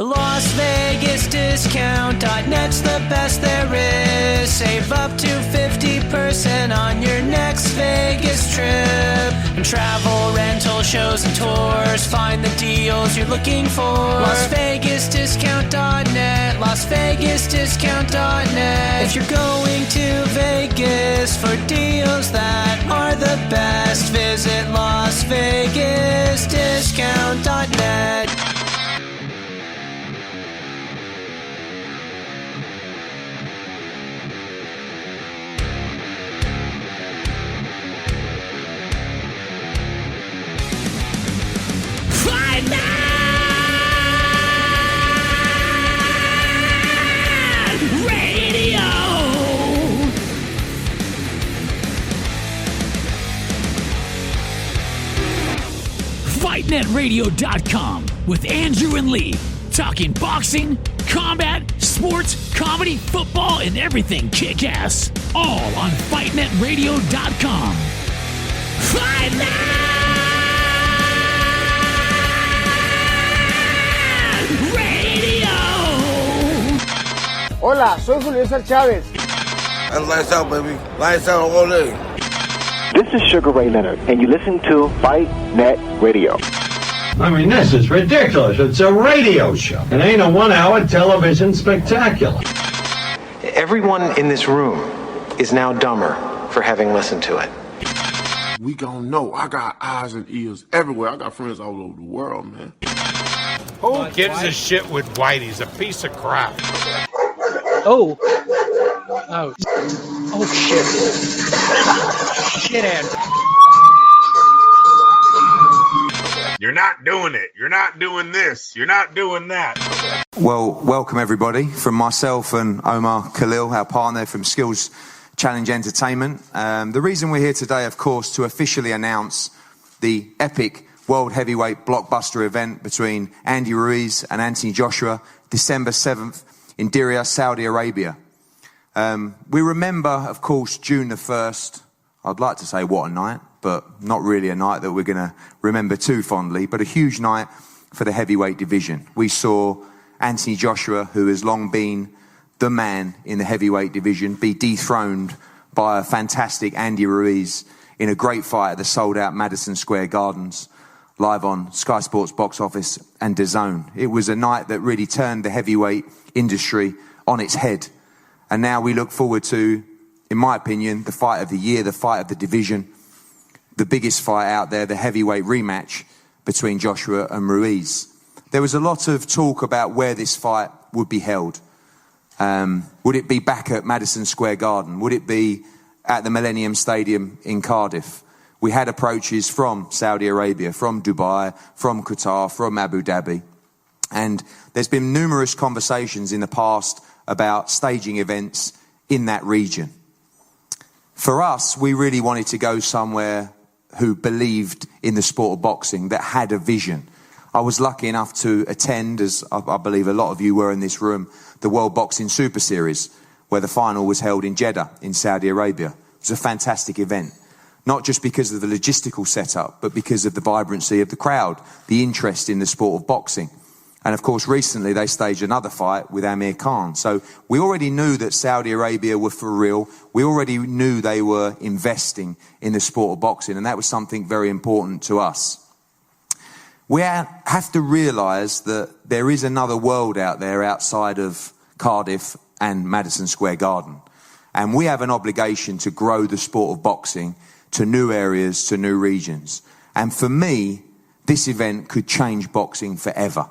Las Vegas Discount.net's the best there is. Save up to 50% on your next Vegas trip. And travel, rental, shows and tours. Find the deals you're looking for. Las Vegas Discount.net. Las Vegas Discount.net. If you're going to Vegas for deals that are the best, visit Las Vegas Discount.net. FightNetRadio.com with Andrew and Lee, talking boxing, combat, sports, comedy, football, and everything kick-ass. All on FightNetRadio.com. Fight Net Radio! Hola, soy Julio César Chávez. And lights out, baby. Lights out all day. This is Sugar Ray Leonard, and you listen to Fight Net Radio. I mean, this is ridiculous. It's a radio show. It ain't a one-hour television spectacular. Everyone in this room is now dumber for having listened to it. We gon' know. I got eyes and ears everywhere. I got friends all over the world, man. Who gives a shit with White? He's a piece of crap. Oh. Shit. Shit, Andrew. You're not doing it. You're not doing this. You're not doing that. Well, welcome everybody from myself and Omar Khalil, our partner from Skills Challenge Entertainment. The reason we're here today, of course, to officially announce the epic World Heavyweight Blockbuster event between Andy Ruiz and Anthony Joshua, December 7th in Diriyah, Saudi Arabia. We remember, of course, June the 1st. I'd like to say what a night, but not really a night that we're going to remember too fondly, but a huge night for the heavyweight division. We saw Anthony Joshua, who has long been the man in the heavyweight division, be dethroned by a fantastic Andy Ruiz in a great fight at the sold-out Madison Square Gardens, live on Sky Sports Box Office and DAZN. It was a night that really turned the heavyweight industry on its head. And now we look forward to, in my opinion, the fight of the year, the fight of the division, the biggest fight out there, the heavyweight rematch between Joshua and Ruiz. There was a lot of talk about where this fight would be held. Would it be back at Madison Square Garden? Would it be at the Millennium Stadium in Cardiff? We had approaches from Saudi Arabia, from Dubai, from Qatar, from Abu Dhabi. And there's been numerous conversations in the past about staging events in that region. For us, we really wanted to go somewhere who believed in the sport of boxing, that had a vision. I was lucky enough to attend, as I believe a lot of you were in this room, the World Boxing Super Series, where the final was held in Jeddah in Saudi Arabia. It was a fantastic event, not just because of the logistical setup, but because of the vibrancy of the crowd, the interest in the sport of boxing. And of course, recently they staged another fight with Amir Khan. So we already knew that Saudi Arabia were for real. We already knew they were investing in the sport of boxing, and that was something very important to us. We have to realise that there is another world out there outside of Cardiff and Madison Square Garden. And we have an obligation to grow the sport of boxing to new areas, to new regions. And for me, this event could change boxing forever.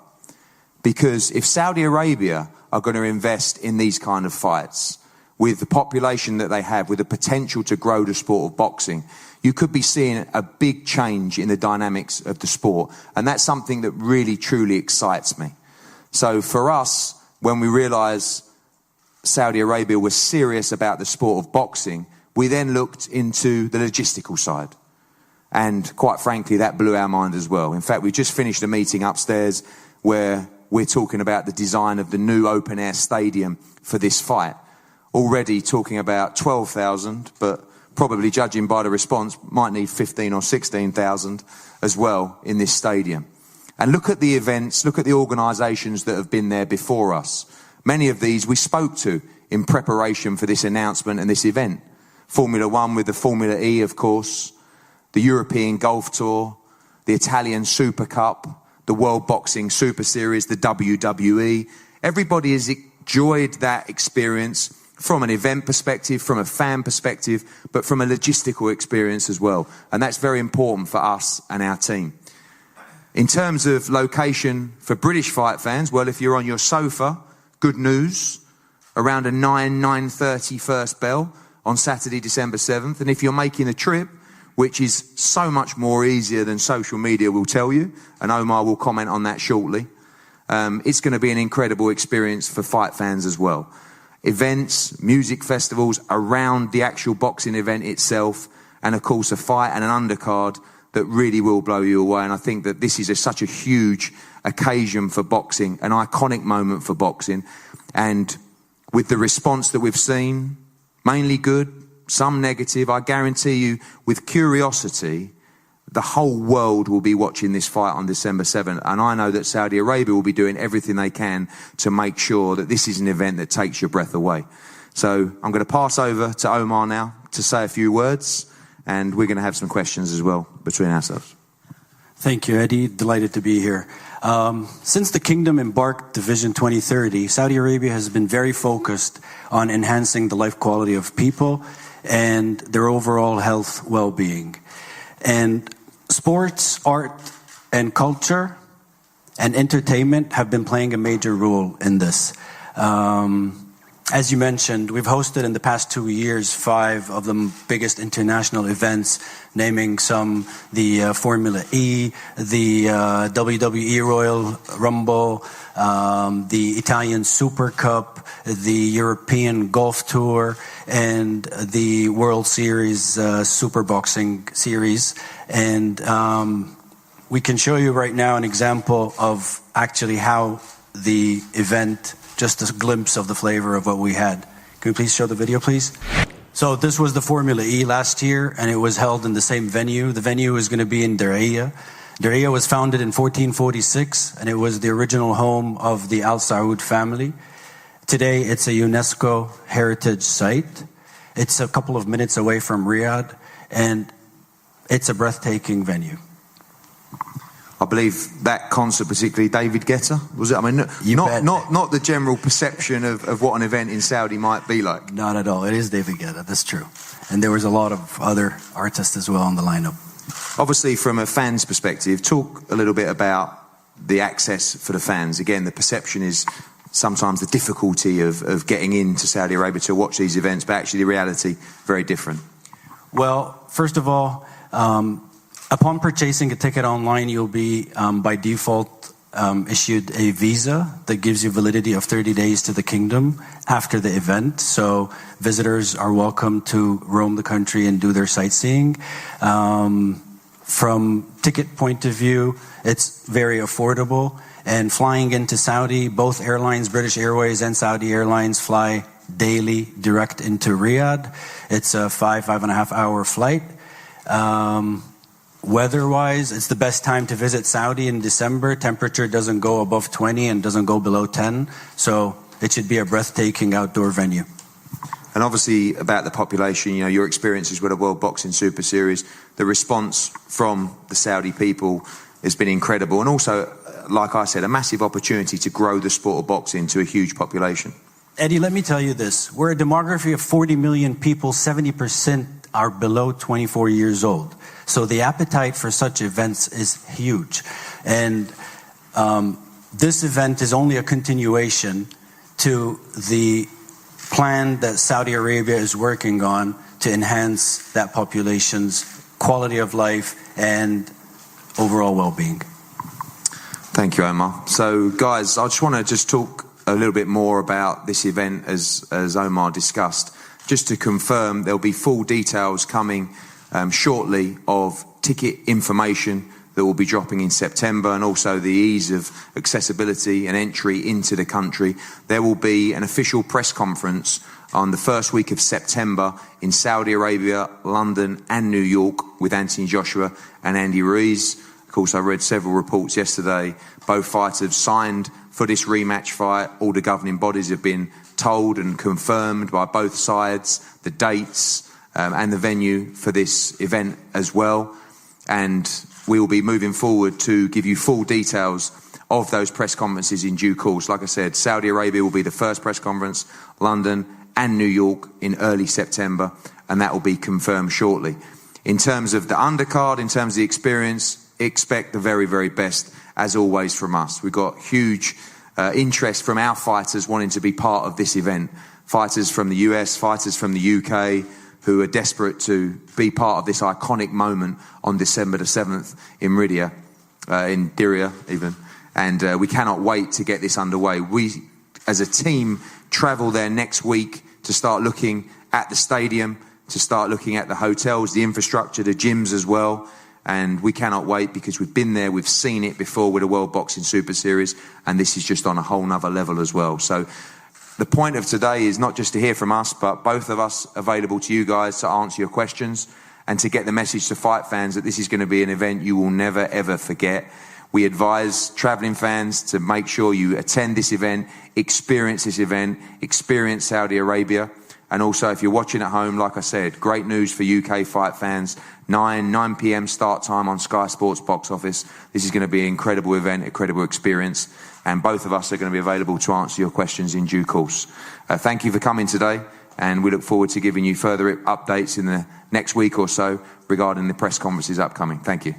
Because if Saudi Arabia are going to invest in these kind of fights, with the population that they have, with the potential to grow the sport of boxing, you could be seeing a big change in the dynamics of the sport. And that's something that really, truly excites me. So for us, when we realised Saudi Arabia was serious about the sport of boxing, we then looked into the logistical side. And quite frankly, that blew our mind as well. In fact, we just finished a meeting upstairs where we're talking about the design of the new open-air stadium for this fight. Already talking about 12,000, but probably judging by the response, might need 15 or 16,000 as well in this stadium. And look at the events, look at the organisations that have been there before us. Many of these we spoke to in preparation for this announcement and this event. Formula One with the Formula E, of course, the European Golf Tour, the Italian Super Cup, the World Boxing Super Series, the WWE. Everybody has enjoyed that experience from an event perspective, from a fan perspective, but from a logistical experience as well. And that's very important for us and our team. In terms of location for British fight fans, well, if you're on your sofa, good news, around a 9:30 first bell on Saturday, December 7th. And if you're making a trip, which is so much more easier than social media will tell you, and Omar will comment on that shortly, it's going to be an incredible experience for fight fans as well. Events, music festivals around the actual boxing event itself, and of course a fight and an undercard that really will blow you away. And I think that this is such a huge occasion for boxing, an iconic moment for boxing. And with the response that we've seen, mainly good, some negative, I guarantee you, with curiosity, the whole world will be watching this fight on December 7th. And I know that Saudi Arabia will be doing everything they can to make sure that this is an event that takes your breath away. So I'm going to pass over to Omar now to say a few words, and we're going to have some questions as well between ourselves. Thank you, Eddie. Delighted to be here. Since the Kingdom embarked Vision 2030, Saudi Arabia has been very focused on enhancing the life quality of people and their overall health well-being. And sports, art, and culture and entertainment have been playing a major role in this. As you mentioned, we've hosted in the past 2 years 5 of the biggest international events, naming some the Formula E, the WWE Royal Rumble, the Italian Super Cup, the European Golf Tour, and the World Series Super Boxing Series. And we can show you right now an example of actually how the event, just a glimpse of the flavor of what we had. Can we please show the video, please? So this was the Formula E last year, and it was held in the same venue. The venue is going to be in Diriyah. Diriyah was founded in 1446, and it was the original home of the Al Saud family. Today, it's a UNESCO heritage site. It's a couple of minutes away from Riyadh, and it's a breathtaking venue. I believe that concert, particularly David Guetta, was it? I mean, not the general perception of what an event in Saudi might be like. Not at all. It is David Guetta, that's true. And there was a lot of other artists as well on the lineup. Obviously, from a fan's perspective, talk a little bit about the access for the fans. Again, the perception is sometimes the difficulty of getting into Saudi Arabia to watch these events, but actually the reality, very different. Well, first of all, upon purchasing a ticket online, you'll be, by default, issued a visa that gives you validity of 30 days to the kingdom after the event. So visitors are welcome to roam the country and do their sightseeing. From ticket point of view, it's very affordable. And flying into Saudi, both airlines, British Airways and Saudi Airlines, fly daily direct into Riyadh. It's a 5.5 hour flight. Weather-wise, it's the best time to visit Saudi in December. Temperature doesn't go above 20 and doesn't go below 10. So it should be a breathtaking outdoor venue. And obviously about the population, you know, your experiences with the World Boxing Super Series, the response from the Saudi people has been incredible. And also, like I said, a massive opportunity to grow the sport of boxing to a huge population. Eddie, let me tell you this. We're a demography of 40 million people. 70% are below 24 years old. So the appetite for such events is huge. And this event is only a continuation to the plan that Saudi Arabia is working on to enhance that population's quality of life and overall well-being. Thank you, Omar. So, guys, I just want to talk a little bit more about this event as Omar discussed. Just to confirm, there'll be full details coming shortly of ticket information that will be dropping in September, and also the ease of accessibility and entry into the country. There will be an official press conference on the first week of September in Saudi Arabia, London and New York with Anthony Joshua and Andy Ruiz. Of course, I read several reports yesterday. Both fighters have signed for this rematch fight. All the governing bodies have been told and confirmed by both sides the dates and the venue for this event as well. And we will be moving forward to give you full details of those press conferences in due course. Like I said, Saudi Arabia will be the first press conference, London and New York in early September, and that will be confirmed shortly. In terms of the undercard, in terms of the experience, expect the very, very best, as always, from us. We've got huge interest from our fighters wanting to be part of this event. Fighters from the US, fighters from the UK, who are desperate to be part of this iconic moment on December the 7th in Riyadh, in Diriyah even. And we cannot wait to get this underway. We, as a team, travel there next week to start looking at the stadium, to start looking at the hotels, the infrastructure, the gyms as well. And we cannot wait because we've been there, we've seen it before with the World Boxing Super Series, and this is just on a whole nother level as well. So the point of today is not just to hear from us, but both of us available to you guys to answer your questions and to get the message to fight fans that this is going to be an event you will never, ever forget. We advise travelling fans to make sure you attend this event, experience Saudi Arabia. And also, if you're watching at home, like I said, great news for UK fight fans. 9 p.m. start time on Sky Sports box office. This is going to be an incredible event, incredible experience. And both of us are going to be available to answer your questions in due course. Thank you for coming today. And we look forward to giving you further updates in the next week or so regarding the press conferences upcoming. Thank you.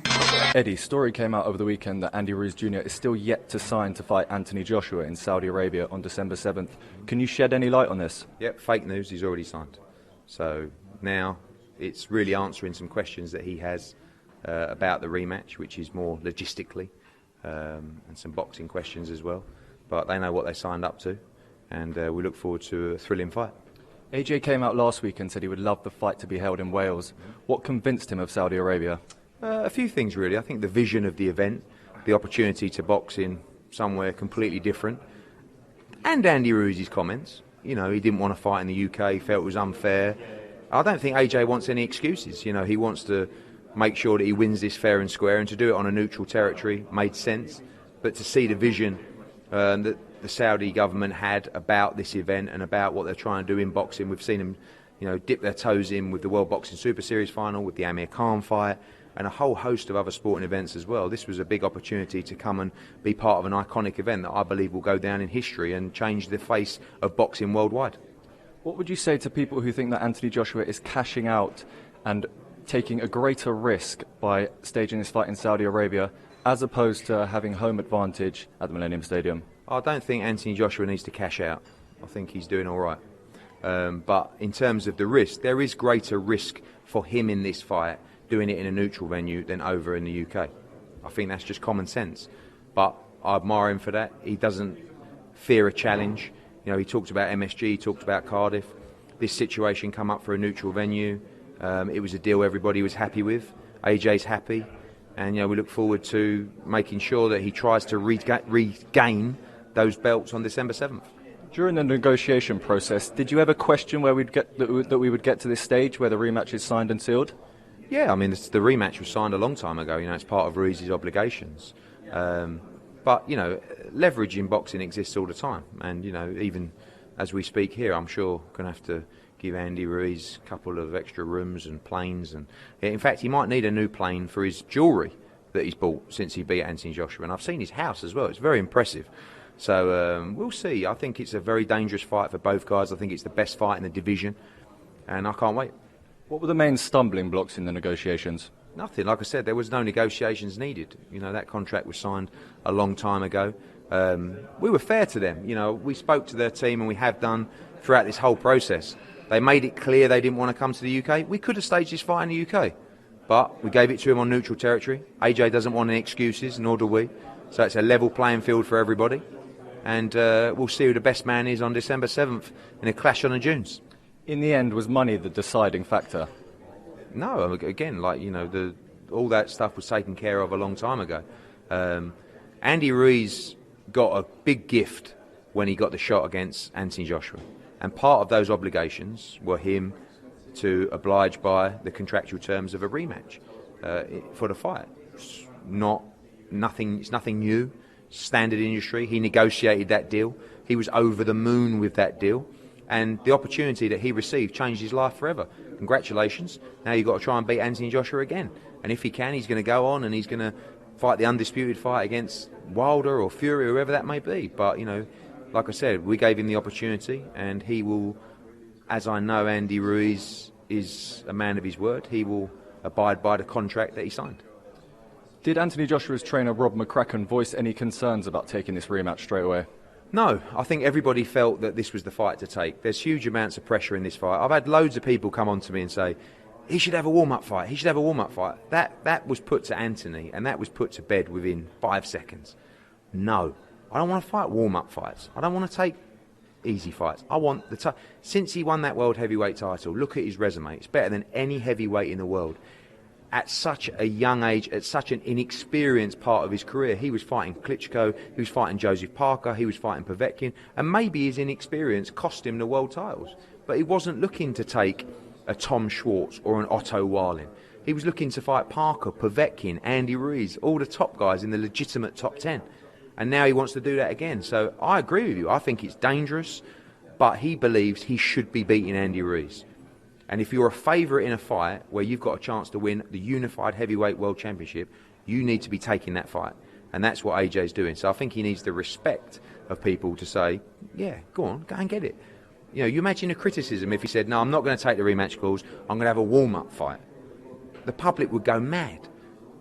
Eddie, story came out over the weekend that Andy Ruiz Jr. is still yet to sign to fight Anthony Joshua in Saudi Arabia on December 7th. Can you shed any light on this? Yep, fake news, he's already signed. So now it's really answering some questions that he has about the rematch, which is more logistically, and some boxing questions as well. But they know what they signed up to, and we look forward to a thrilling fight. AJ came out last week and said he would love the fight to be held in Wales. What convinced him of Saudi Arabia? A few things really. I think the vision of the event, the opportunity to box in somewhere completely different, and Andy Ruiz's comments. You know, he didn't want to fight in the UK, he felt it was unfair. I don't think AJ wants any excuses. You know, he wants to make sure that he wins this fair and square, and to do it on a neutral territory made sense. But to see the vision that the Saudi government had about this event and about what they're trying to do in boxing, we've seen them, you know, dip their toes in with the World Boxing Super Series final, with the Amir Khan fight, and a whole host of other sporting events as well. This was a big opportunity to come and be part of an iconic event that I believe will go down in history and change the face of boxing worldwide. What would you say to people who think that Anthony Joshua is cashing out and taking a greater risk by staging this fight in Saudi Arabia as opposed to having home advantage at the Millennium Stadium? I don't think Anthony Joshua needs to cash out. I think he's doing all right. But in terms of the risk, there is greater risk for him in this fight doing it in a neutral venue than over in the UK. I think that's just common sense. But I admire him for that. He doesn't fear a challenge. You know, he talked about MSG, he talked about Cardiff. This situation come up for a neutral venue. It was a deal everybody was happy with. AJ's happy. And, you know, we look forward to making sure that he tries to regain those belts on December 7th. During the negotiation process, did you ever question where that we would get to this stage where the rematch is signed and sealed? Yeah, I mean, the rematch was signed a long time ago. You know, it's part of Ruiz's obligations. But, you know, leverage in boxing exists all the time. And, you know, even as we speak here, I'm sure going to have to give Andy Ruiz a couple of extra rooms and planes. And in fact, he might need a new plane for his jewellery that he's bought since he beat Anthony Joshua. And I've seen his house as well. It's very impressive. So we'll see. I think it's a very dangerous fight for both guys. I think it's the best fight in the division. And I can't wait. What were the main stumbling blocks in the negotiations? Nothing. Like I said, there was no negotiations needed. You know, that contract was signed a long time ago. We were fair to them. You know, we spoke to their team, and we have done throughout this whole process. They made it clear they didn't want to come to the UK. We could have staged this fight in the UK, but we gave it to him on neutral territory. AJ doesn't want any excuses, nor do we. So it's a level playing field for everybody. And we'll see who the best man is on December 7th in a clash on the dunes. In the end, was money the deciding factor? No, again, like, you know, all that stuff was taken care of a long time ago. Andy Ruiz got a big gift when he got the shot against Anthony Joshua. And part of those obligations were him to oblige by the contractual terms of a rematch for the fight. Not It's nothing new. Standard industry. He negotiated that deal. He was over the moon with that deal. And the opportunity that he received changed his life forever. Congratulations. Now you've got to try and beat Anthony Joshua again. And if he can, he's going to go on and he's going to fight the undisputed fight against Wilder or Fury, or whoever that may be. But, like I said, we gave him the opportunity, and he will, as I know Andy Ruiz is a man of his word, he will abide by the contract that he signed. Did Anthony Joshua's trainer Rob McCracken voice any concerns about taking this rematch straight away? No, I think everybody felt that this was the fight to take. There's huge amounts of pressure in this fight. I've had loads of people come on to me and say, he should have a warm-up fight, he should have a warm-up fight. That was put to Anthony, and that was put to bed within 5 seconds. No, I don't want to fight warm-up fights. I don't want to take easy fights. I want since he won that world heavyweight title, look at his resume. It's better than any heavyweight in the world. At such a young age, at such an inexperienced part of his career, he was fighting Klitschko, he was fighting Joseph Parker, he was fighting Povetkin, and maybe his inexperience cost him the world titles. But he wasn't looking to take a Tom Schwartz or an Otto Warling. He was looking to fight Parker, Povetkin, Andy Ruiz, all the top guys in the legitimate top 10. And now he wants to do that again. So I agree with you. I think it's dangerous, but he believes he should be beating Andy Ruiz. And if you're a favourite in a fight where you've got a chance to win the unified heavyweight world championship, you need to be taking that fight. And that's what AJ's doing. So I think he needs the respect of people to say, yeah, go on, go and get it. You imagine the criticism if he said, no, I'm not going to take the rematch clause, I'm going to have a warm-up fight. The public would go mad.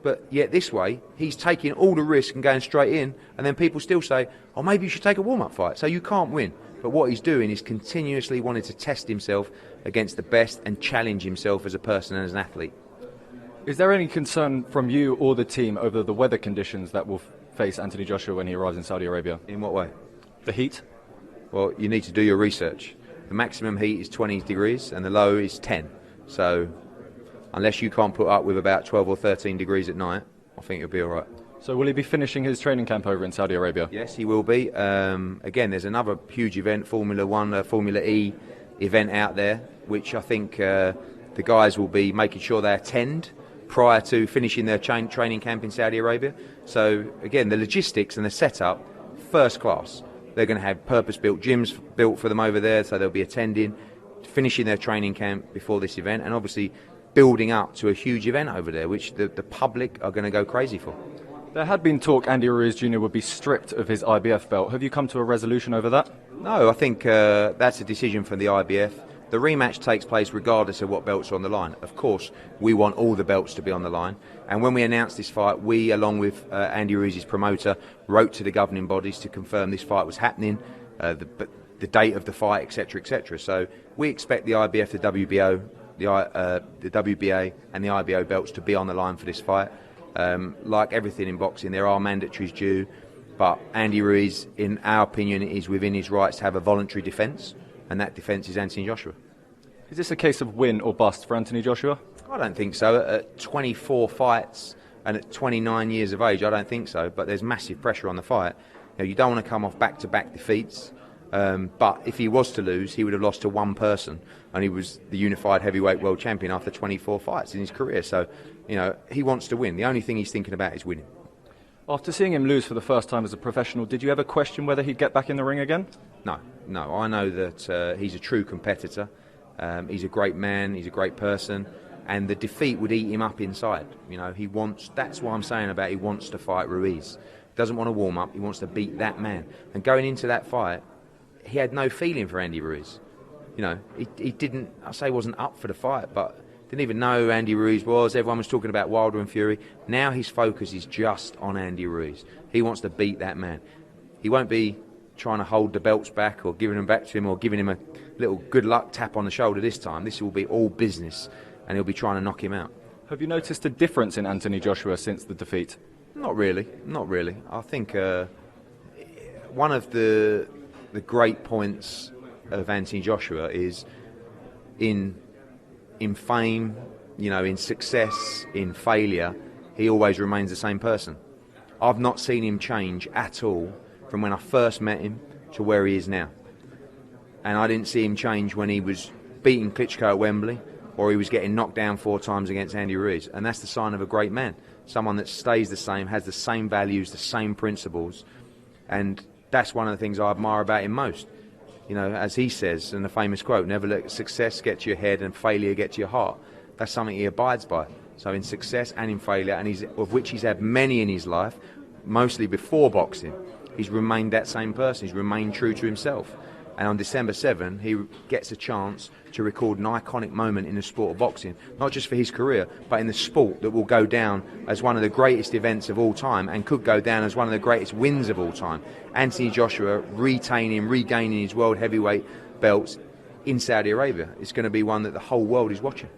But yet this way, he's taking all the risk and going straight in, and then people still say, oh, maybe you should take a warm-up fight. So you can't win. But what he's doing is continuously wanting to test himself against the best and challenge himself as a person and as an athlete. Is there any concern from you or the team over the weather conditions that will face Anthony Joshua when he arrives in Saudi Arabia? In what way? The heat? Well, you need to do your research. The maximum heat is 20 degrees and the low is 10. So unless you can't put up with about 12 or 13 degrees at night, I think you'll be all right. So will he be finishing his training camp over in Saudi Arabia? Yes, he will be. Again, there's another huge event, Formula One, Formula E event out there, which I think the guys will be making sure they attend prior to finishing their training camp in Saudi Arabia. So again, the logistics and the setup, first class. They're going to have purpose-built gyms built for them over there, so they'll be attending, finishing their training camp before this event, and obviously building up to a huge event over there, which the public are going to go crazy for. There had been talk Andy Ruiz Jr. would be stripped of his IBF belt. Have you come to a resolution over that? No, I think that's a decision from the IBF. The rematch takes place regardless of what belts are on the line. Of course, we want all the belts to be on the line. And when we announced this fight, we, along with Andy Ruiz's promoter, wrote to the governing bodies to confirm this fight was happening, the date of the fight, etc., etc. So we expect the IBF, the WBO, the WBA and the IBO belts to be on the line for this fight. Like everything in boxing, there are mandatories due, but Andy Ruiz, in our opinion, is within his rights to have a voluntary defence, and that defence is Anthony Joshua. Is this a case of win or bust for Anthony Joshua? I don't think so. At 24 fights and at 29 years of age, I don't think so, but there's massive pressure on the fight. You don't want to come off back-to-back defeats, but if he was to lose, he would have lost to one person, and he was the unified heavyweight world champion after 24 fights in his career. So, he wants to win. The only thing he's thinking about is winning. After seeing him lose for the first time as a professional, did you ever question whether he'd get back in the ring again? No. I know that he's a true competitor. He's a great man. He's a great person. And the defeat would eat him up inside. He wants. That's what I'm saying about he wants to fight Ruiz. He doesn't want to warm up. He wants to beat that man. And going into that fight, he had no feeling for Andy Ruiz. He didn't. I say he wasn't up for the fight, but didn't even know who Andy Ruiz was. Everyone was talking about Wilder and Fury. Now his focus is just on Andy Ruiz. He wants to beat that man. He won't be trying to hold the belts back or giving them back to him or giving him a little good luck tap on the shoulder this time. This will be all business, and he'll be trying to knock him out. Have you noticed a difference in Anthony Joshua since the defeat? Not really. I think one of the great points of Anthony Joshua is in fame, in success, in failure, he always remains the same person. I've not seen him change at all from when I first met him to where he is now. And I didn't see him change when he was beating Klitschko at Wembley or he was getting knocked down 4 times against Andy Ruiz. And that's the sign of a great man. someone that stays the same, has the same values, the same principles, and that's one of the things I admire about him most. You know, as he says in the famous quote, never let success get to your head and failure get to your heart. That's something he abides by. So in success and in failure, and of which he's had many in his life, mostly before boxing, he's remained that same person. He's remained true to himself. And on December 7, he gets a chance to record an iconic moment in the sport of boxing, not just for his career, but in the sport that will go down as one of the greatest events of all time and could go down as one of the greatest wins of all time. Anthony Joshua regaining his world heavyweight belts in Saudi Arabia. It's going to be one that the whole world is watching.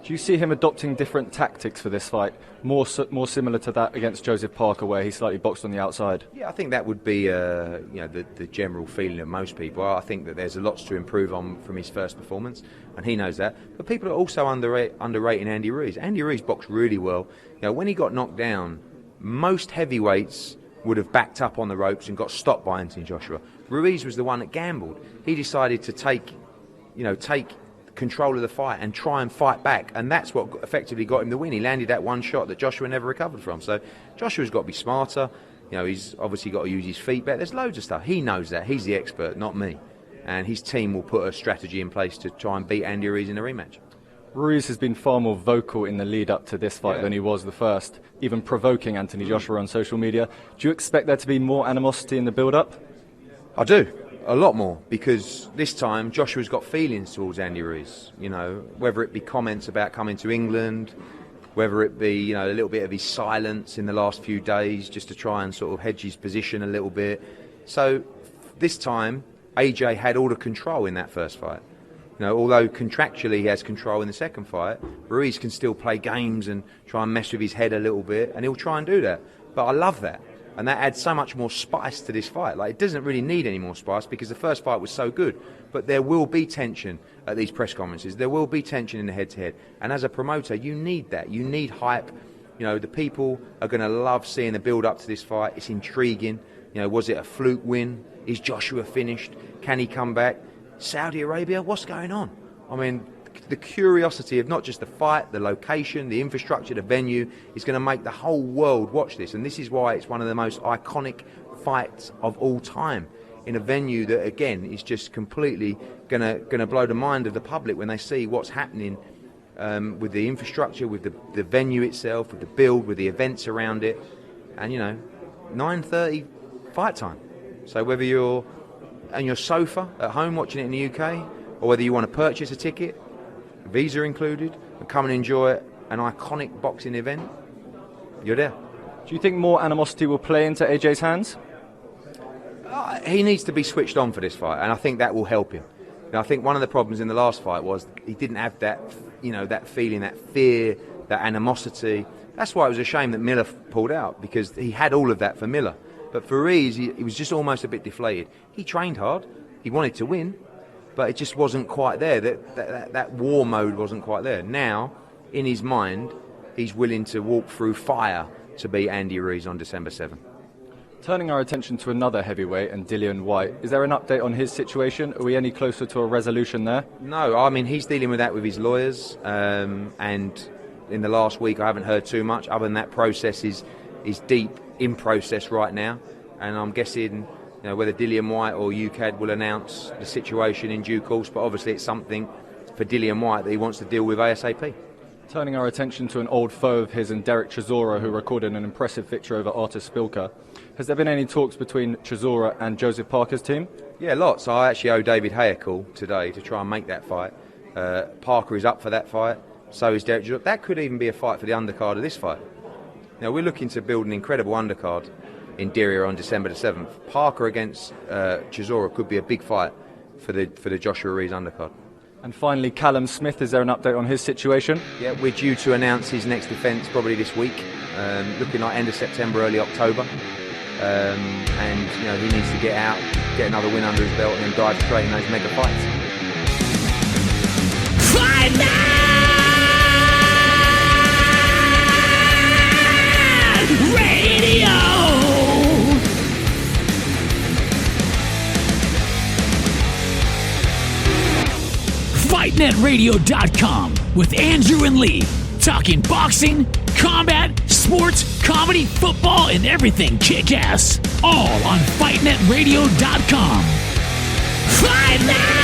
Do you see him adopting different tactics for this fight, more similar to that against Joseph Parker, where he slightly boxed on the outside? Yeah, I think that would be the general feeling of most people. I think that there's lots to improve on from his first performance, and he knows that. But people are also underrating Andy Ruiz. Andy Ruiz boxed really well. You know, when he got knocked down, most heavyweights would have backed up on the ropes and got stopped by Anthony Joshua. Ruiz was the one that gambled. He decided to take control of the fight and try and fight back, and that's what effectively got him the win. He landed that one shot that Joshua never recovered from. So Joshua's got to be smarter. You know, he's obviously got to use his feet better. There's loads of stuff. He knows that. He's the expert, not me. And his team will put a strategy in place to try and beat Andy Ruiz in a rematch. Ruiz has been far more vocal in the lead up to this fight than he was the first, even provoking Anthony Joshua on social media. Do you expect there to be more animosity in the build up? I do. A lot more, because this time Joshua's got feelings towards Andy Ruiz. You know, whether it be comments about coming to England, whether it be, you know, a little bit of his silence in the last few days just to try and sort of hedge his position a little bit. So this time AJ had all the control in that first fight. You know, although contractually he has control in the second fight, Ruiz can still play games and try and mess with his head a little bit, and he'll try and do that. But I love that. And that adds so much more spice to this fight. Like, it doesn't really need any more spice because the first fight was so good. But there will be tension at these press conferences. There will be tension in the head-to-head. And as a promoter, you need that. You need hype. You know, the people are going to love seeing the build-up to this fight. It's intriguing. You know, was it a fluke win? Is Joshua finished? Can he come back? Saudi Arabia, what's going on? I mean, the curiosity of not just the fight, the location, the infrastructure, the venue is going to make the whole world watch this. And this is why it's one of the most iconic fights of all time, in a venue that, again, is just completely going to blow the mind of the public when they see what's happening with the infrastructure, with the venue itself, with the build, with the events around it. And, you know, 9:30 fight time. So whether you're on your sofa at home watching it in the UK, or whether you want to purchase a ticket, visa included, and come and enjoy an iconic boxing event, you're there. Do you think more animosity will play into AJ's hands? He needs to be switched on for this fight, and I think that will help him. You know, I think one of the problems in the last fight was he didn't have that, you know, that feeling, that fear, that animosity. That's why it was a shame that Miller pulled out, because he had all of that for Miller. But for Ruiz, he was just almost a bit deflated. He trained hard. He wanted to win. But it just wasn't quite there. That war mode wasn't quite there. Now, in his mind, he's willing to walk through fire to beat Andy Ruiz on December 7. Turning our attention to another heavyweight, and Dillian Whyte, is there an update on his situation? Are we any closer to a resolution there? No, I mean, he's dealing with that with his lawyers. And in the last week, I haven't heard too much. Other than that, process is deep in process right now. And I'm guessing, you know, whether Dillian Whyte or UKAD will announce the situation in due course, but obviously it's something for Dillian Whyte that he wants to deal with ASAP. Turning our attention to an old foe of his and Derek Chisora, who recorded an impressive victory over Artur Spilka. Has there been any talks between Chisora and Joseph Parker's team? Yeah, lots. I actually owe David Hay a call today to try and make that fight. Parker is up for that fight, so is Derek Chisora. That could even be a fight for the undercard of this fight. Now, we're looking to build an incredible undercard in Diriyah on December the 7th. Parker against Chisora could be a big fight for the Joshua Ruiz undercard. And finally, Callum Smith, is there an update on his situation? Yeah, we're due to announce his next defence probably this week, looking like end of September, early October. And, you know, he needs to get out, get another win under his belt, and then dive straight in those mega fights. Fight Night Radio! FightNetRadio.com with Andrew and Lee, talking boxing, combat, sports. sports, comedy, football, and everything kick-ass. All on FightNetRadio.com. Fight Night!